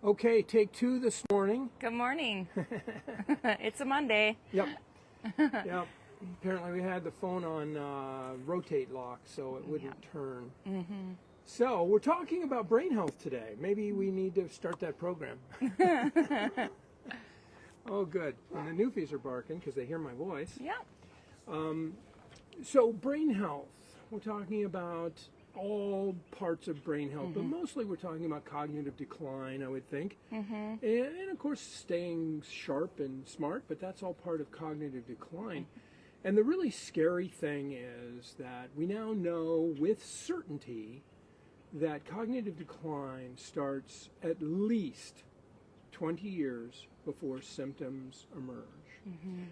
Okay, take two this morning. Good morning. It's a Monday. Yep. Yep. Apparently we had the phone on rotate lock, so it wouldn't turn. So we're talking about brain health today. Maybe we need to start that program. Oh, good. And the newfies are barking because they hear my voice. Yeah. So brain health. We're talking about all parts of brain health, but mostly we're talking about cognitive decline, I would think. And of course staying sharp and smart, but that's all part of cognitive decline. And the really scary thing is that we now know with certainty that cognitive decline starts at least 20 years before symptoms emerge.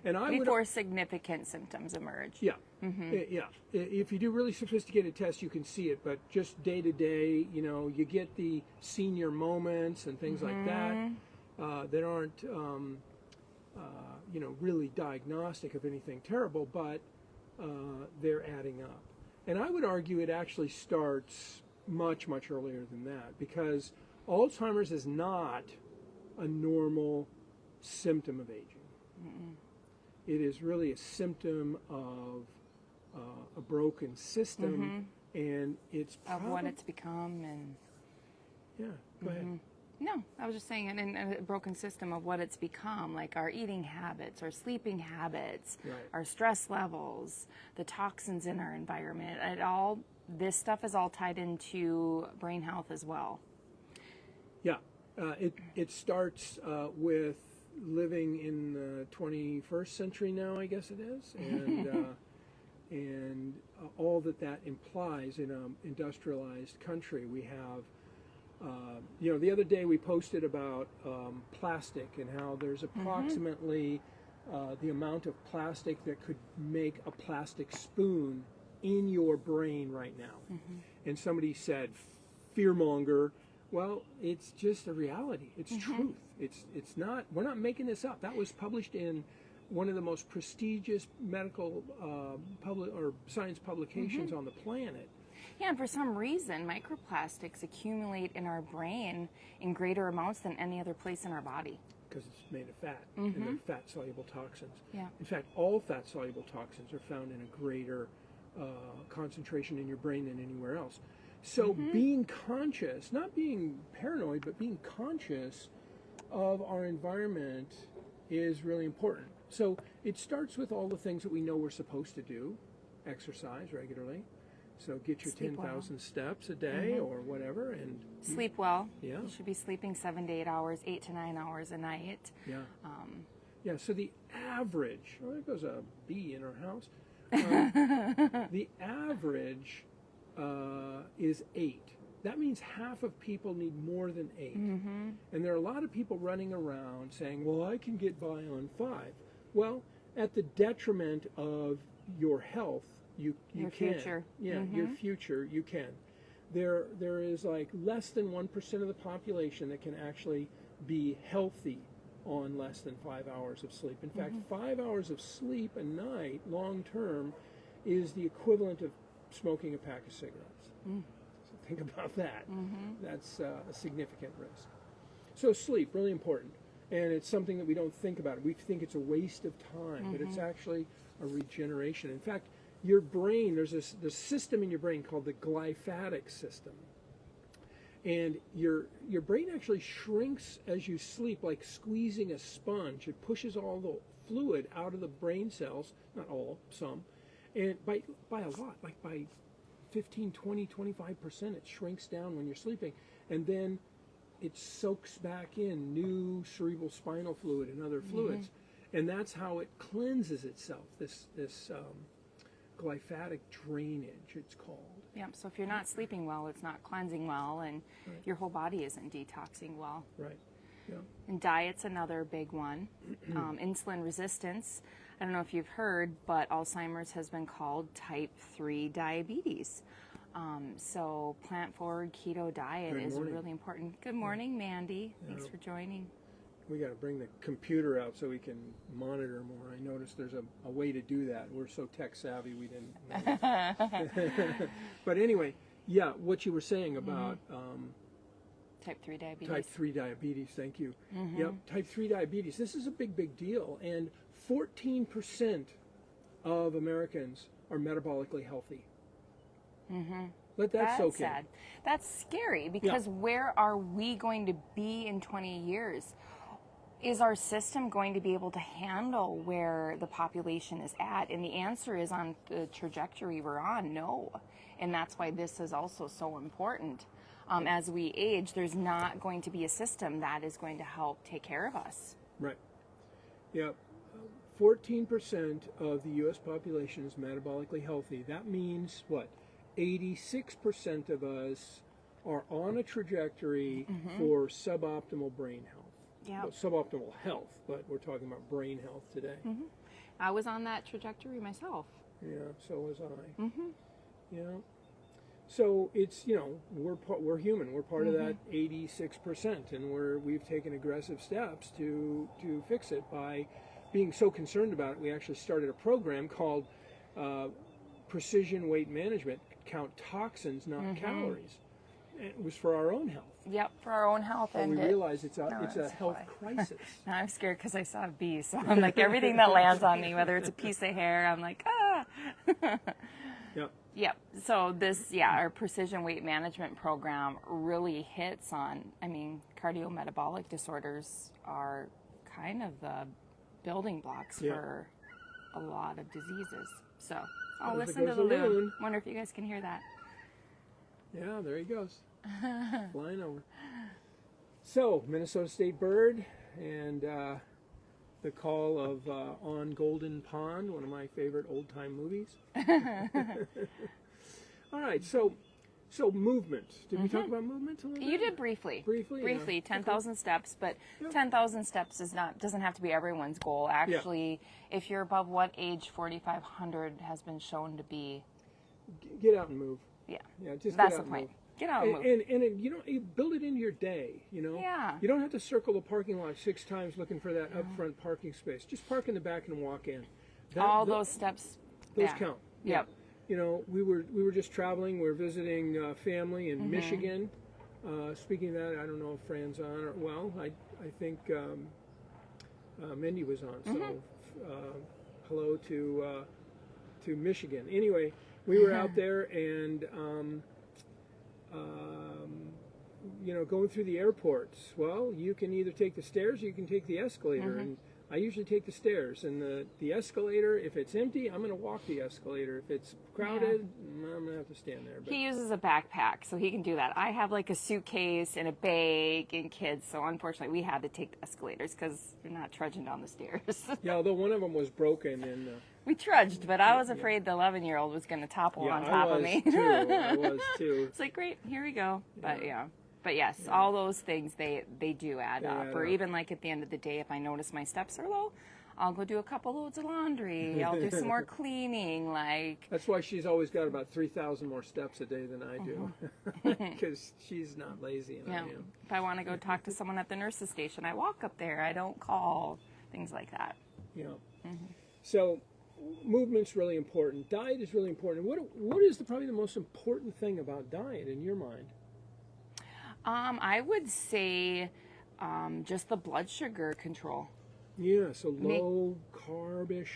And Before significant symptoms emerge. Yeah, yeah. If you do really sophisticated tests, you can see it, but just day to day, you know, you get the senior moments and things like that that aren't, you know, really diagnostic of anything terrible, but they're adding up. And I would argue it actually starts much, much earlier than that, because Alzheimer's is not a normal symptom of aging. It is really a symptom of a broken system, and it's of what it's become. And yeah, go ahead. no, I was just saying, in a broken system of what it's become, like our eating habits, our sleeping habits, our stress levels, the toxins in our environment. This stuff is all tied into brain health as well. Yeah, it starts with living in the 21st century now, I guess it is, and all that implies in an industrialized country. We have, you know, the other day we posted about plastic and how there's approximately the amount of plastic that could make a plastic spoon in your brain right now. And somebody said, fearmonger. Well, it's just a reality. It's truth. It's not. We're not making this up. That was published in one of the most prestigious medical science publications on the planet. Yeah, and for some reason, microplastics accumulate in our brain in greater amounts than any other place in our body. Because it's made of fat, and they're fat-soluble toxins. Yeah. In fact, all fat-soluble toxins are found in a greater concentration in your brain than anywhere else. So being conscious, not being paranoid, but being conscious of our environment is really important. So it starts with all the things that we know we're supposed to do. Exercise regularly. So get your 10,000 steps a day or whatever. And sleep well. Yeah. You should be sleeping 7 to 8 hours, 8 to 9 hours a night. Yeah. Yeah, so the average, oh, there goes a bee in our house. The average is 8. That means half of people need more than 8. And there are a lot of people running around saying, well, I can get by on 5. Well, at the detriment of your health, you Your can. future. Yeah, your future, you can. There is like less than 1% of the population that can actually be healthy on less than 5 hours of sleep. In fact, 5 hours of sleep a night, long term, is the equivalent of smoking a pack of cigarettes. So think about that. That's a significant risk. So sleep, really important. And it's something that we don't think about. We think it's a waste of time, but it's actually a regeneration. In fact, your brain, there's the system in your brain called the glyphatic system. And your brain actually shrinks as you sleep, like squeezing a sponge. It pushes all the fluid out of the brain cells, not all, some, and by a lot, like by 15, 20, 25%, it shrinks down when you're sleeping. And then it soaks back in new cerebral spinal fluid and other fluids. And that's how it cleanses itself, this glyphatic drainage, it's called. Yeah, so if you're not sleeping well, it's not cleansing well, and your whole body isn't detoxing well. Right. Yeah. And diet's another big one. Insulin resistance. I don't know if you've heard, but Alzheimer's has been called type 3 diabetes. So plant-forward keto diet is really important. Good morning, Mandy. Thanks for joining. We got to bring the computer out so we can monitor more. I noticed there's a way to do that. We're so tech savvy we didn't know. But anyway, yeah, what you were saying about Type 3 diabetes. Type 3 diabetes, thank you. Yep, type 3 diabetes. This is a big, big deal. And 14% of Americans are metabolically healthy. Let that soak in. Sad. That's scary because where are we going to be in 20 years? Is our system going to be able to handle where the population is at? And the answer is, on the trajectory we're on, no. And that's why this is also so important. As we age, there's not going to be a system that is going to help take care of us. Right. Yeah. 14% of the U.S. population is metabolically healthy. That means what? 86% of us are on a trajectory for suboptimal brain health. Yeah. Well, suboptimal health, but we're talking about brain health today. I was on that trajectory myself. Yeah, so was I. Yeah. So it's, we're human. We're part of that 86%, and we've taken aggressive steps to fix it by being so concerned about it. We actually started a program called Precision Weight Management, count toxins, not calories. And it was for our own health. Yep, for our own health. And we realize it's a health crisis. Now I'm scared because I saw a bee, so I'm like, everything that lands on me, whether it's a piece of hair, I'm like, ah. Yep. So this, our precision weight management program really hits on, cardiometabolic disorders are kind of the building blocks for a lot of diseases. So I'll listen to the loon. Wonder if you guys can hear that. Yeah, there he goes. Flying over. So, Minnesota State bird, and the call of On Golden Pond, one of my favorite old-time movies. All right, so movement. Did we talk about movement a little bit? You did briefly. Briefly, 10,000 steps, but 10,000 steps doesn't have to be everyone's goal. Actually, if you're above what age 4,500 has been shown to be. Get out and move. Yeah, just that's get the out point. And move. Get out and move. And you build it into your day, Yeah. You don't have to circle the parking lot 6 times looking for that upfront parking space. Just park in the back and walk in. Those steps. Those count. Yep. We were just traveling. We were visiting family in Michigan. Speaking of that, I don't know if Fran's on. I think Mindy was on. So hello to Michigan. Anyway, we were out there and going through the airports. Well, you can either take the stairs or you can take the escalator. And I usually take the stairs. And the escalator, if it's empty, I'm going to walk the escalator. If it's crowded, I'm going to have to stand there. But he uses a backpack, so he can do that. I have like a suitcase and a bag and kids, so unfortunately we had to take the escalators because we're not trudging down the stairs. Yeah, although one of them was broken. And we trudged, but I was afraid the 11-year-old was going to topple on top of me. I was too. It's like, great, here we go. But yes, all those things, they do add up. Or even like at the end of the day, if I notice my steps are low, I'll go do a couple loads of laundry. I'll do some more cleaning. That's why she's always got about 3,000 more steps a day than I do, because she's not lazy and I am. If I want to go talk to someone at the nurse's station, I walk up there. I don't call, things like that. Yeah. So movement's really important. Diet is really important. What is probably the most important thing about diet in your mind? I would say just the blood sugar control. Yeah, so low carbish,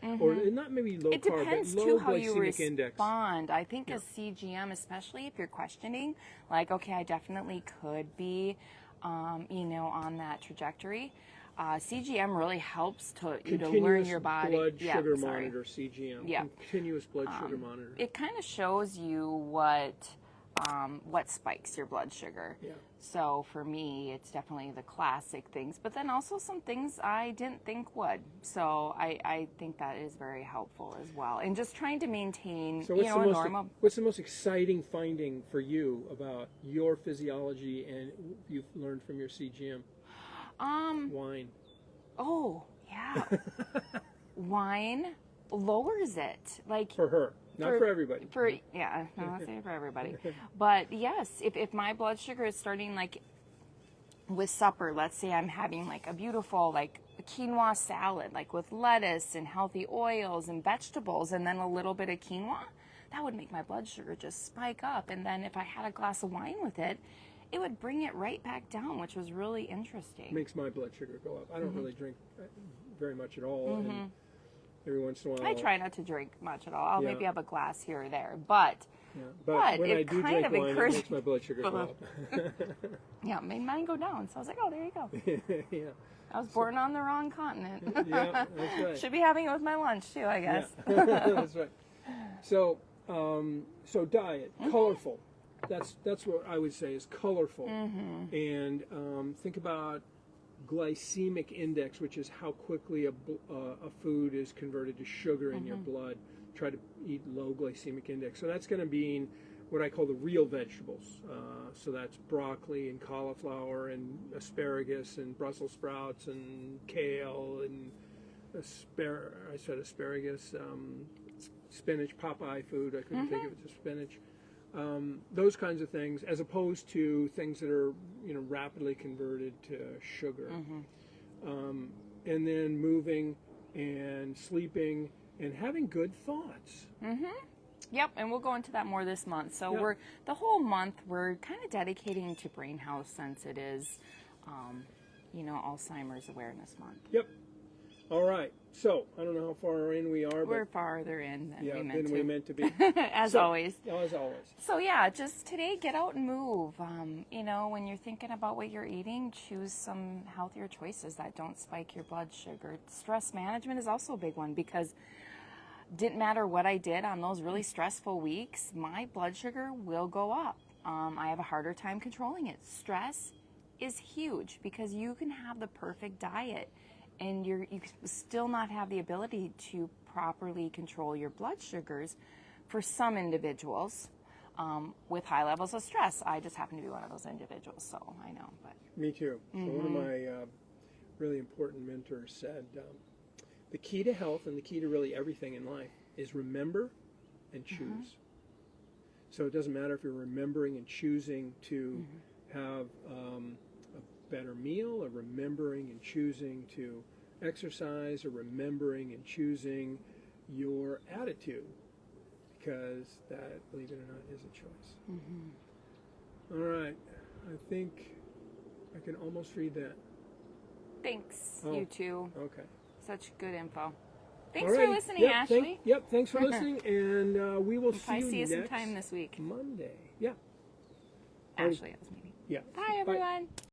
or not maybe low carb, but low glycemic index. It depends too how you respond. I think a CGM, especially if you're questioning, like, okay, I definitely could be, on that trajectory. CGM really helps to learn your body. Blood sugar monitor, CGM. Yeah. Continuous blood sugar monitor. It kind of shows you what spikes your blood sugar. Yeah. So for me, it's definitely the classic things, but then also some things I didn't think would. So I think that is very helpful as well. And just trying to maintain, normal. What's the most exciting finding for you about your physiology and you've learned from your CGM? Wine. Oh, yeah. Wine lowers it. For her. Not for everybody. I'll say for everybody. But yes, if my blood sugar is starting with supper, let's say I'm having a beautiful a quinoa salad, with lettuce and healthy oils and vegetables and then a little bit of quinoa, that would make my blood sugar just spike up. And then if I had a glass of wine with it, it would bring it right back down, which was really interesting. Makes my blood sugar go up. I don't really drink very much at all, and every once in a while I try not to drink much at all. I'll Yeah. maybe have a glass here or there, but but when it I do kind drink of wine, it encouraged- makes my blood sugar go up. yeah, it made mine go down. So I was like, oh, there you go. Yeah, I was born on the wrong continent. yeah, that's right. Should be having it with my lunch too, I guess. Yeah. That's right. So, so diet, colorful. That's what I would say is colorful. And think about glycemic index, which is how quickly a food is converted to sugar in your blood. Try to eat low glycemic index. So that's going to be what I call the real vegetables. So that's broccoli and cauliflower and asparagus and Brussels sprouts and kale and I said asparagus, spinach, Popeye food. I couldn't think of it, just spinach. Those kinds of things, as opposed to things that are rapidly converted to sugar. And then moving and sleeping and having good thoughts. Yep, and we'll go into that more this month. So the whole month we're kind of dedicating to brain health, since it is, Alzheimer's Awareness Month. Yep. All right. So I don't know how far in we are, We're but farther in than we meant to be. as always. As always. So yeah, just today, get out and move. When you're thinking about what you're eating, choose some healthier choices that don't spike your blood sugar. Stress management is also a big one, because didn't matter what I did on those really stressful weeks, my blood sugar will go up. I have a harder time controlling it. Stress is huge, because you can have the perfect diet and you still not have the ability to properly control your blood sugars. For some individuals with high levels of stress, I just happen to be one of those individuals, so I know. But Me too. So one of my really important mentors said, the key to health and the key to really everything in life is remember and choose. So it doesn't matter if you're remembering and choosing to have a better meal, or remembering and choosing to exercise, or remembering and choosing your attitude, because that, believe it or not, is a choice. All right. I think I can almost read that. thanks, Oh, you two. Okay. Such good info. Thanks All right. for listening, Yep, Ashley. thanks for listening, and we will see I'll see you next sometime this week. Monday. Yeah. Ashley has a meeting. Yeah. Bye, everyone.